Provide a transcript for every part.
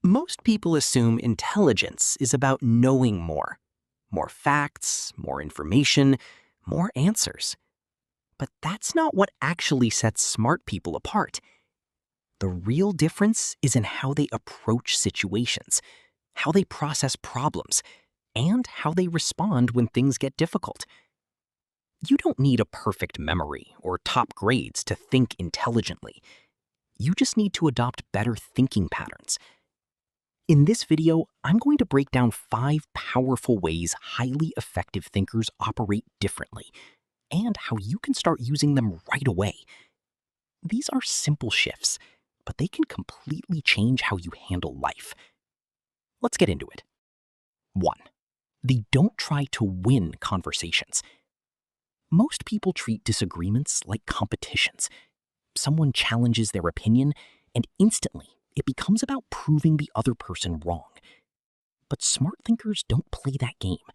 Most people assume intelligence is about knowing more. More facts, more information, more answers. But that's not what actually sets smart people apart. The real difference is in how they approach situations, how they process problems, and how they respond when things get difficult. You don't need a perfect memory or top grades to think intelligently. You just need to adopt better thinking patterns. In this video, I'm going to break down 5 powerful ways highly effective thinkers operate differently, and how you can start using them right away. These are simple shifts, but they can completely change how you handle life. Let's get into it. 1. They don't try to win conversations. Most people treat disagreements like competitions. Someone challenges their opinion, and instantly it becomes about proving the other person wrong. But smart thinkers don't play that game.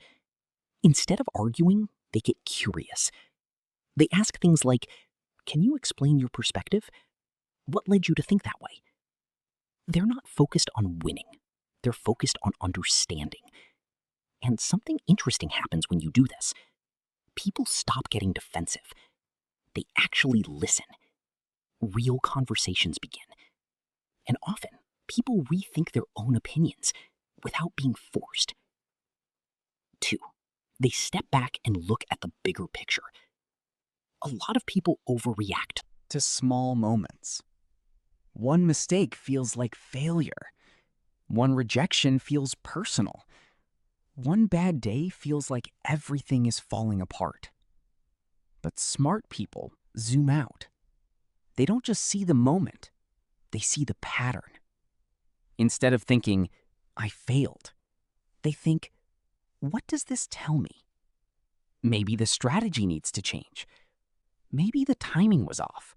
Instead of arguing, they get curious. They ask things like, "Can you explain your perspective? What led you to think that way?" They're not focused on winning. They're focused on understanding. And something interesting happens when you do this. People stop getting defensive. They actually listen. Real conversations begin. And often, people rethink their own opinions without being forced. 2. They step back and look at the bigger picture. A lot of people overreact to small moments. One mistake feels like failure. One rejection feels personal. One bad day feels like everything is falling apart. But smart people zoom out. They don't just see the moment, they see the pattern. Instead of thinking, "I failed," they think, "What does this tell me?" Maybe the strategy needs to change. Maybe the timing was off.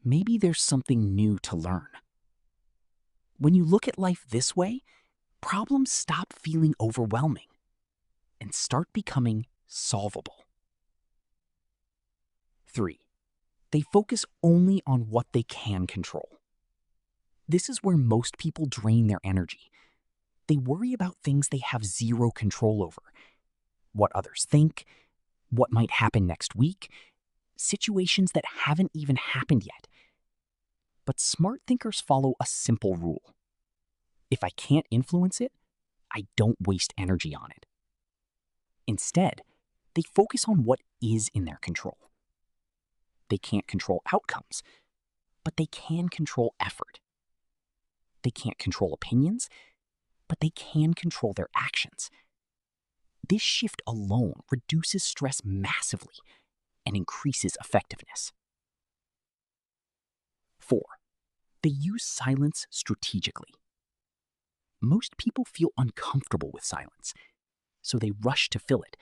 Maybe there's something new to learn. When you look at life this way, problems stop feeling overwhelming and start becoming solvable. 3. They focus only on what they can control. This is where most people drain their energy. They worry about things they have zero control over. What others think, what might happen next week, situations that haven't even happened yet. But smart thinkers follow a simple rule. If I can't influence it, I don't waste energy on it. Instead, they focus on what is in their control. They can't control outcomes, but they can control effort. They can't control opinions, but they can control their actions. This shift alone reduces stress massively and increases effectiveness. 4. They use silence strategically. Most people feel uncomfortable with silence, so they rush to fill it,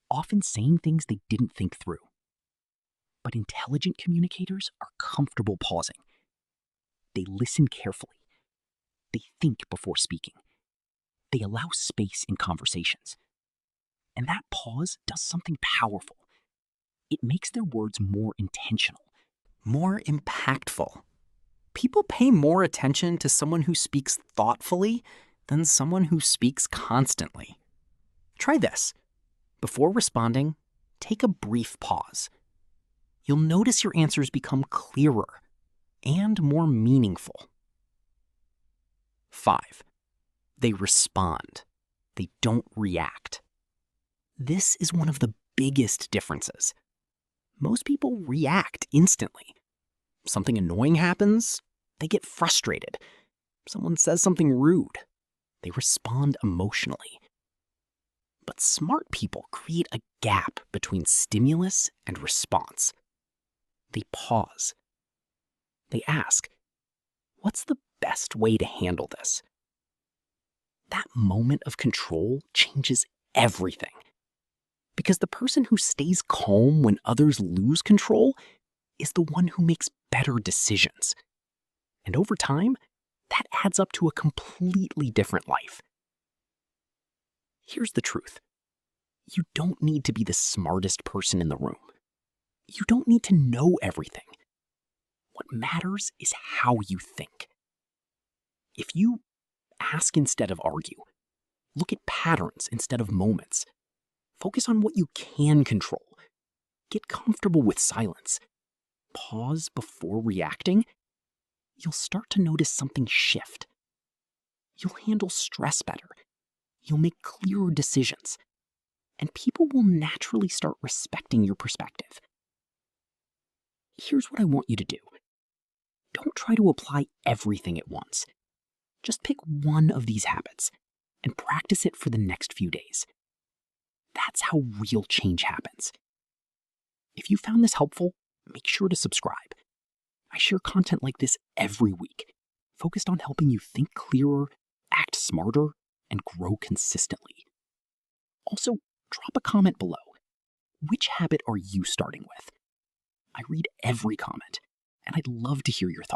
often saying things they didn't think through. But intelligent communicators are comfortable pausing. They listen carefully. They think before speaking. They allow space in conversations. And that pause does something powerful. It makes their words more intentional, more impactful. People pay more attention to someone who speaks thoughtfully than someone who speaks constantly. Try this. Before responding, take a brief pause. You'll notice your answers become clearer and more meaningful. 5. They respond. They don't react. This is one of the biggest differences. Most people react instantly. Something annoying happens, they get frustrated. Someone says something rude, they respond emotionally. But smart people create a gap between stimulus and response. They pause. They ask, "What's the best way to handle this?" That moment of control changes everything. Because the person who stays calm when others lose control is the one who makes better decisions. And over time, that adds up to a completely different life. Here's the truth. You don't need to be the smartest person in the room. You don't need to know everything. What matters is how you think. If you Ask instead of argue. Look at patterns instead of moments. Focus on what you can control. Get comfortable with silence. Pause before reacting. You'll start to notice something shift. You'll handle stress better. You'll make clearer decisions. And people will naturally start respecting your perspective. Here's what I want you to do. Don't try to apply everything at once. Just pick one of these habits and practice it for the next few days. That's how real change happens. If you found this helpful, make sure to subscribe. I share content like this every week, focused on helping you think clearer, act smarter, and grow consistently. Also, drop a comment below. Which habit are you starting with? I read every comment, and I'd love to hear your thoughts.